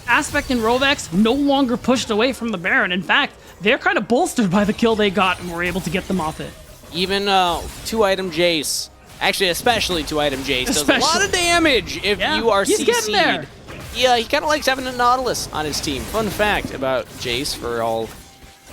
Aspect and Rovex no longer pushed away from the Baron. In fact, they're kind of bolstered by the kill they got and were able to get them off it. Even 2-item Jace, actually especially 2-item Jace, does a lot of damage if you are he's getting there. CC'd. Yeah, he kind of likes having a Nautilus on his team. Fun fact about Jace for all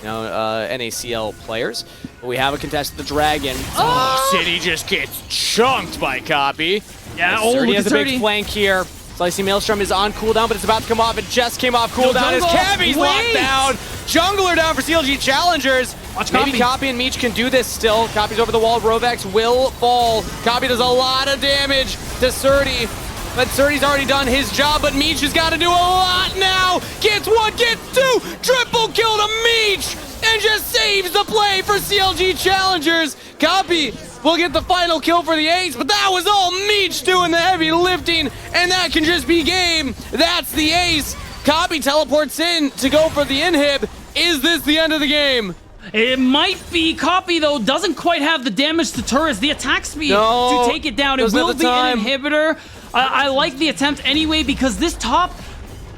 NACL players. But we have a contested the Dragon. Oh, City just gets chunked by Copy. Yeah, Surdy has a big flank here. Slicey Maelstrom is on cooldown, but it's about to come off. It just came off cooldown as Cappy's locked down. Jungler down for CLG Challengers. Watch Maybe Copy and Meech can do this still. Copy's over the wall. Rovex will fall. Copy does a lot of damage to Surdy. But Surdy's already done his job, but Meech has got to do a lot now. Gets one, gets two. Triple kill to Meech. And just saves the play for CLG Challengers. Copy will get the final kill for the ace, but that was all Meech doing the heavy lifting, and that can just be game. That's the ace. Copy teleports in to go for the inhib. Is this the end of the game? It might be. Copy, though, doesn't quite have the damage to turrets, the attack speed to take it down. It will be an inhibitor. I like the attempt anyway, because this top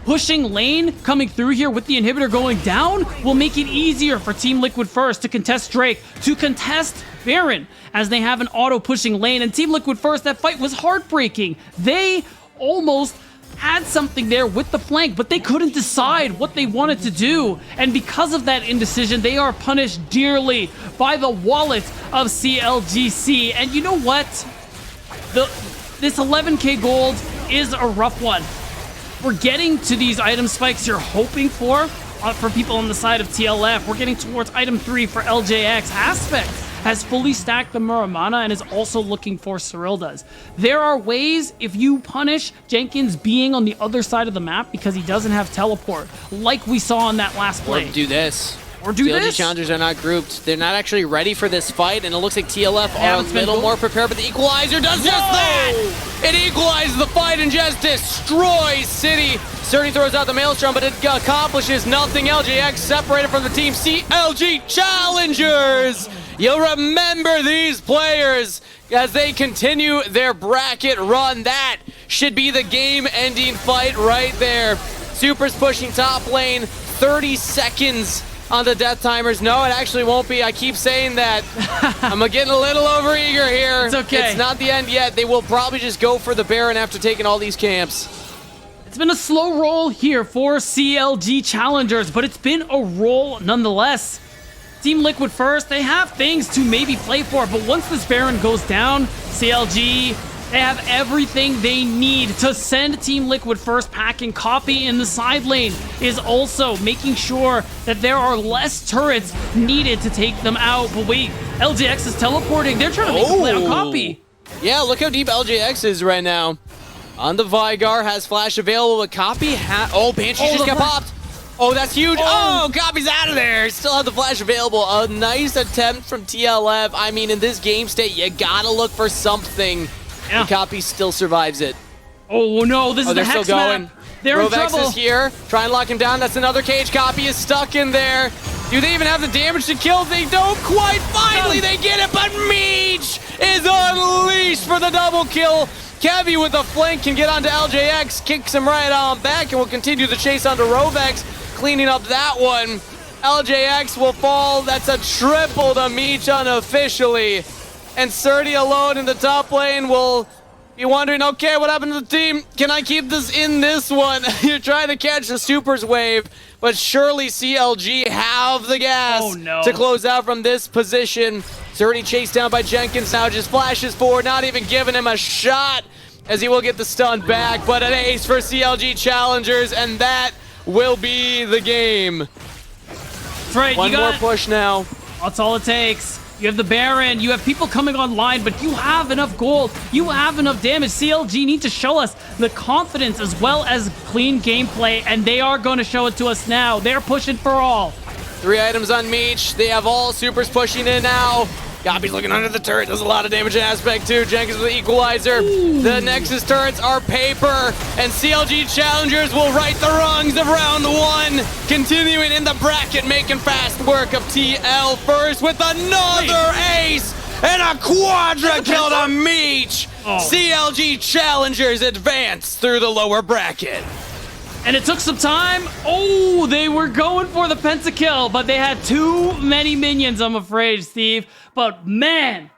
pushing lane coming through here with the inhibitor going down will make it easier for Team Liquid First to contest Drake, to contest Baron, as they have an auto pushing lane. And Team Liquid First, that fight was heartbreaking. They almost had something there with the flank, but they couldn't decide what they wanted to do. And because of that indecision, they are punished dearly by the wallet of CLGC. And you know what? This 11k gold is a rough one. We're getting to these item spikes you're hoping for people on the side of TLF. We're getting towards item 3 for LJX. Aspect has fully stacked the Muramana and is also looking for Cyrilda's. There are ways, if you punish Jenkins being on the other side of the map because he doesn't have teleport, like we saw on that last play. Or do this. Or do CLG this. Challengers are not grouped. They're not actually ready for this fight, and it looks like TLF are a little more prepared, but the Equalizer does just that! It equalizes the fight and just destroys City. Surdy throws out the Maelstrom, but it accomplishes nothing. LJX separated from the team. CLG Challengers! You'll remember these players as they continue their bracket run. That should be the game-ending fight right there. Super's pushing top lane, 30 seconds on the death timers. No, it actually won't be. I keep saying that. I'm getting a little overeager here. It's okay. It's not the end yet. They will probably just go for the Baron after taking all these camps. It's been a slow roll here for CLG Challengers, but it's been a roll nonetheless. Team Liquid First, they have things to maybe play for, but once this Baron goes down, CLG, they have everything they need to send Team Liquid First packing. Copy in the side lane is also making sure that there are less turrets needed to take them out. But wait, LJX is teleporting. They're trying to make a play on Copy. Yeah, look how deep LJX is right now. On the Vygar, has flash available, but Copy Banshee just got popped. Oh, that's huge. Oh, Copy's out of there. Still have the flash available. A nice attempt from TLF. I mean, in this game state, you gotta look for something. Yeah. Copy still survives it. Oh no, this is the Hex still going. Map. They're Rovex in trouble. is here. Try and lock him down. That's another cage. Copy is stuck in there. Do they even have the damage to kill? They don't quite. Finally, they get it, but Meech is unleashed for the double kill. Kevy with the flank can get onto LJX, kicks him right on back, and will continue the chase onto Rovex, cleaning up that one. LJX will fall. That's a triple to Meech unofficially. And Surdy alone in the top lane will be wondering, okay, what happened to the team? Can I keep this in this one? You're trying to catch the Supers wave, but surely CLG have the gas to close out from this position. Surdy chased down by Jenkins now, just flashes forward, not even giving him a shot, as he will get the stun back, but an ace for CLG Challengers, and that will be the game. That's right. One more push now. That's all it takes. You have the Baron, you have people coming online, but you have enough gold, you have enough damage. CLG need to show us the confidence as well as clean gameplay, and they are going to show it to us now. They're pushing for all. 3 items on Meech. They have all supers pushing in now. Gabi's looking under the turret, does a lot of damage in aspect too. Jenkins with the equalizer. Ooh. The Nexus turrets are paper, and CLG Challengers will right the wrongs of round 1. Continuing in the bracket, making fast work of TL first with another ace and a quadra kill to Meech. CLG Challengers advance through the lower bracket. And it took some time. Oh, they were going for the pentakill, but they had too many minions, I'm afraid, Steve. But man,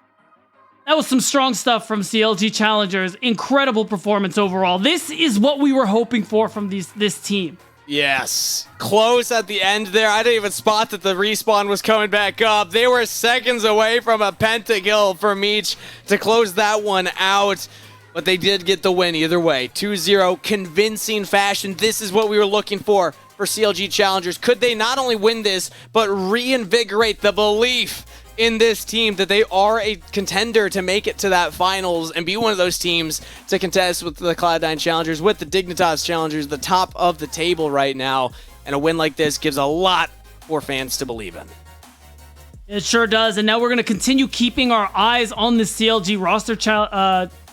that was some strong stuff from CLG Challengers. Incredible performance overall. This is what we were hoping for from this team. Yes. Close at the end there. I didn't even spot that the respawn was coming back up. They were seconds away from a pentakill for Meech to close that one out. But they did get the win either way. 2-0, convincing fashion. This is what we were looking for CLG Challengers. Could they not only win this, but reinvigorate the belief in this team that they are a contender to make it to that finals and be one of those teams to contest with the Cloud9 Challengers, with the Dignitas Challengers, the top of the table right now. And a win like this gives a lot for fans to believe in. It sure does. And now we're going to continue keeping our eyes on the CLG roster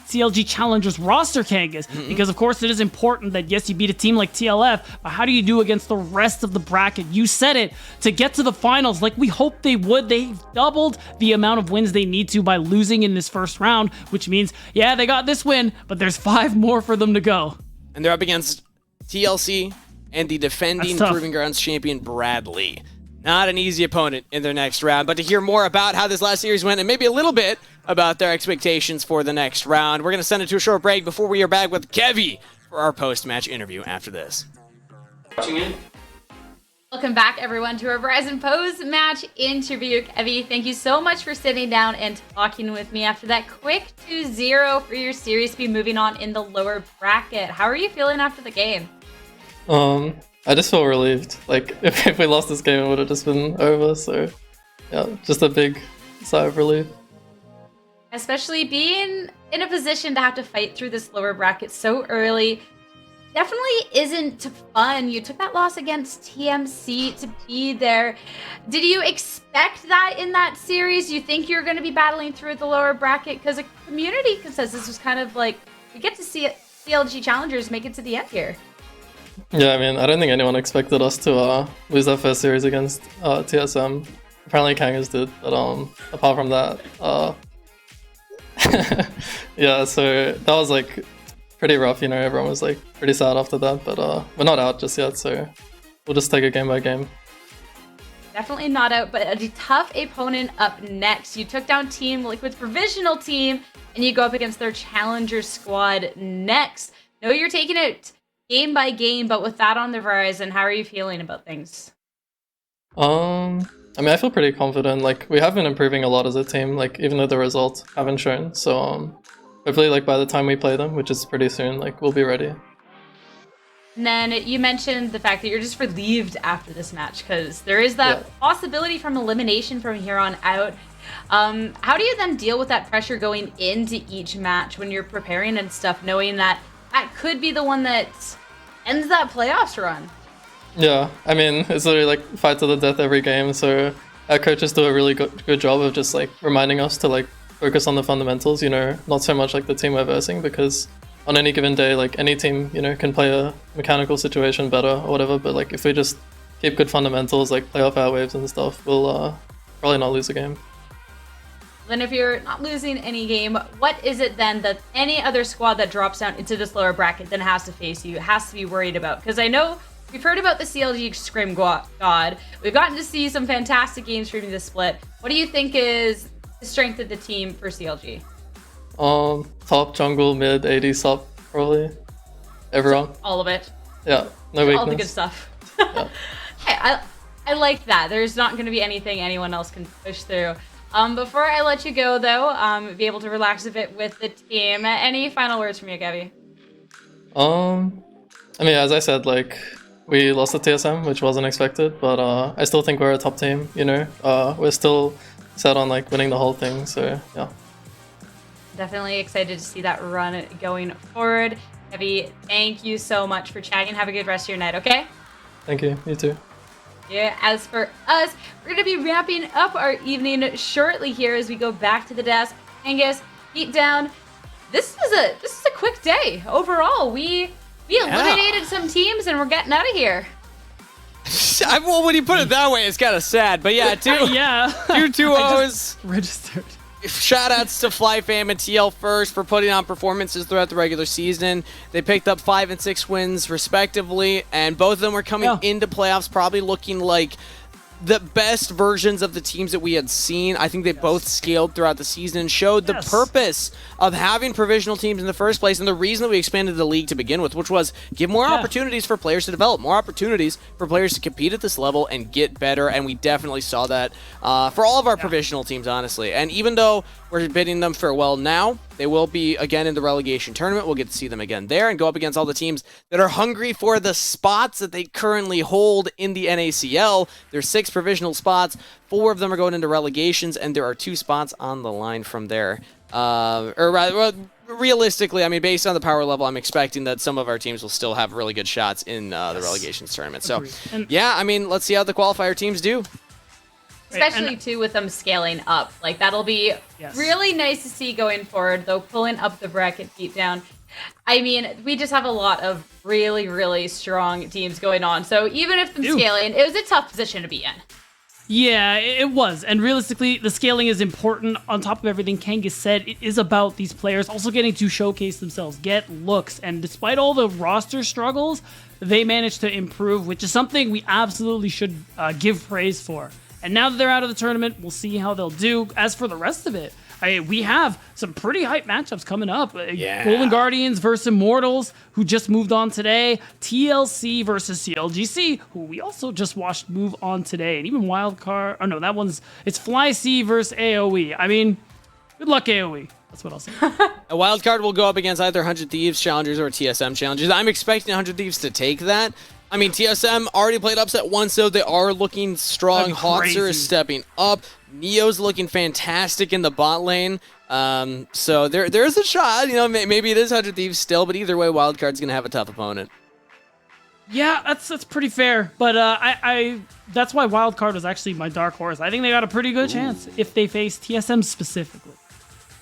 CLG Challengers roster, Kangas, because of course it is important that yes, you beat a team like TLF, but how do you do against the rest of the bracket? You said it, to get to the finals like we hoped they would. They've doubled the amount of wins they need to by losing in this first round, which means, yeah, they got this win, but there's 5 more for them to go. And they're up against TLC and the defending Proving Grounds champion Bradley. Not an easy opponent in their next round, but to hear more about how this last series went and maybe a little bit about their expectations for the next round, we're going to send it to a short break before we are back with Kevy for our post-match interview after this. Welcome back, everyone, to our Verizon post-match interview. Kevy, thank you so much for sitting down and talking with me after that quick 2-0 for your series to be moving on in the lower bracket. How are you feeling after the game? I just feel relieved. Like, if we lost this game, it would have just been over. So, yeah, just a big sigh of relief. Especially being in a position to have to fight through this lower bracket so early definitely isn't fun. You took that loss against TMC to be there. Did you expect that in that series? You think you're going to be battling through the lower bracket? Because a community consensus was kind of like, we get to see CLG Challengers make it to the end here. Yeah, I mean, I don't think anyone expected us to lose our first series against TSM. Apparently Kangas did, but apart from that, yeah, so that was like pretty rough, you know, everyone was like pretty sad after that, but we're not out just yet, so we'll just take it game by game. Definitely not out, but a tough opponent up next. You took down Team Liquid's provisional team, and you go up against their Challenger squad next. No, you're taking it game by game, but with that on the horizon, how are you feeling about things? I mean, I feel pretty confident. Like, we have been improving a lot as a team, like, even though the results haven't shown. So, hopefully, like, by the time we play them, which is pretty soon, like, we'll be ready. And then you mentioned the fact that you're just relieved after this match, because there is that possibility from elimination from here on out. How do you then deal with that pressure going into each match when you're preparing and stuff, knowing that that could be the one that ends that playoffs run? Yeah, I mean, it's literally like fight to the death every game, so our coaches do a really good job of just like reminding us to like focus on the fundamentals, you know, not so much like the team we're versing, because on any given day, like any team, you know, can play a mechanical situation better or whatever, but like if we just keep good fundamentals, like play off our waves and stuff, we'll probably not lose a game. Then if you're not losing any game, what is it then that any other squad that drops down into this lower bracket then has to face you, has to be worried about? Because I know we've heard about the CLG Scrim God. We've gotten to see some fantastic games from the split. What do you think is the strength of the team for CLG? Top, jungle, mid, AD, sub, probably. Everyone. So all of it. Yeah, no weakness. All the good stuff. Yeah. Hey, I like that. There's not going to be anything anyone else can push through. Before I let you go, though, be able to relax a bit with the team. Any final words from you, Gabby? I mean, as I said, like, we lost to TSM, which wasn't expected, but I still think we're a top team, you know? We're still set on like winning the whole thing. So yeah. Definitely excited to see that run going forward. Heavy, thank you so much for chatting. Have a good rest of your night, okay? Thank you. You too. Yeah, as for us, we're going to be wrapping up our evening shortly here as we go back to the desk. Angus, beat down. This is a quick day overall. We eliminated some teams and we're getting out of here. Well, when you put it that way, it's kind of sad. But yeah, Yeah. 2-2-0s. Registered. Shoutouts to Fly Fam and TL First for putting on performances throughout the regular season. They picked up 5 and 6 wins respectively, and both of them were coming into playoffs probably looking like the best versions of the teams that we had seen. I think they both scaled throughout the season and showed the purpose of having provisional teams in the first place and the reason that we expanded the league to begin with, which was give more opportunities for players to develop, more opportunities for players to compete at this level and get better, and we definitely saw that for all of our provisional teams, honestly. And even though we're bidding them farewell now, they will be again in the relegation tournament. We'll get to see them again there and go up against all the teams that are hungry for the spots that they currently hold in the NACL. There's 6 provisional spots. 4 of them are going into relegations, and there are 2 spots on the line from there. Realistically, I mean, based on the power level, I'm expecting that some of our teams will still have really good shots in the relegations tournament. So, yeah, I mean, let's see how the qualifier teams do. Especially, too, with them scaling up. Like, that'll be really nice to see going forward, though, pulling up the bracket beatdown. I mean, we just have a lot of really, really strong teams going on. So even if them scaling, it was a tough position to be in. Yeah, it was. And realistically, the scaling is important. On top of everything Kangas said, it is about these players also getting to showcase themselves, get looks. And despite all the roster struggles, they managed to improve, which is something we absolutely should give praise for. And now that they're out of the tournament, we'll see how they'll do. As for the rest of it, we have some pretty hype matchups coming up. Golden Guardians versus Immortals, who just moved on today. TLC versus CLGC, who we also just watched move on today. And even Wildcard, oh no, it's Fly C versus AoE. I mean, good luck AoE. That's what I'll say. A Wildcard will go up against either 100 Thieves Challengers or TSM Challengers. I'm expecting 100 Thieves to take that. I mean, TSM already played upset once, so they are looking strong. Hotzer is stepping up. Neo's looking fantastic in the bot lane. So there's a shot. You know, maybe it is 100 Thieves still, but either way, Wildcard's going to have a tough opponent. Yeah, that's pretty fair. But that's why Wildcard was actually my dark horse. I think they got a pretty good chance if they face TSM specifically.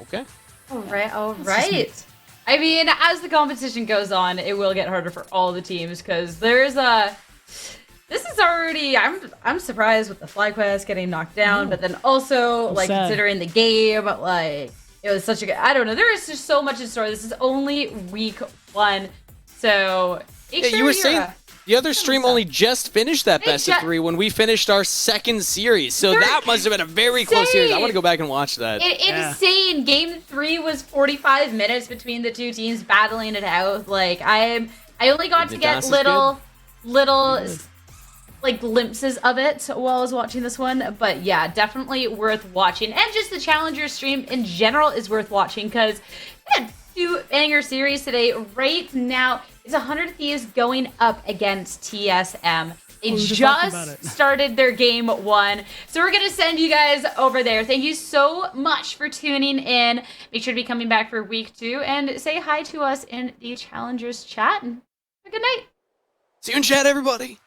Okay. All right. I mean, as the competition goes on, it will get harder for all the teams because this is already. I'm surprised with the FlyQuest getting knocked down, but then also like considering the game, like it was such a good. I don't know. There is just so much in store. This is only week 1, so you were saying the other stream only just finished that best of 3 when we finished our second series. So that must have been a very close series. I want to go back and watch that. Insane. Game 3 was 45 minutes between the 2 teams battling it out. Like I only got to get little like glimpses of it while I was watching this one. But yeah, definitely worth watching. And just the Challenger stream in general is worth watching because we had 2 banger series today. Right now, it's 100 Thieves going up against TSM. They just started their game 1. So we're going to send you guys over there. Thank you so much for tuning in. Make sure to be coming back for week 2 and say hi to us in the Challengers chat. And have a good night. See you in chat, everybody.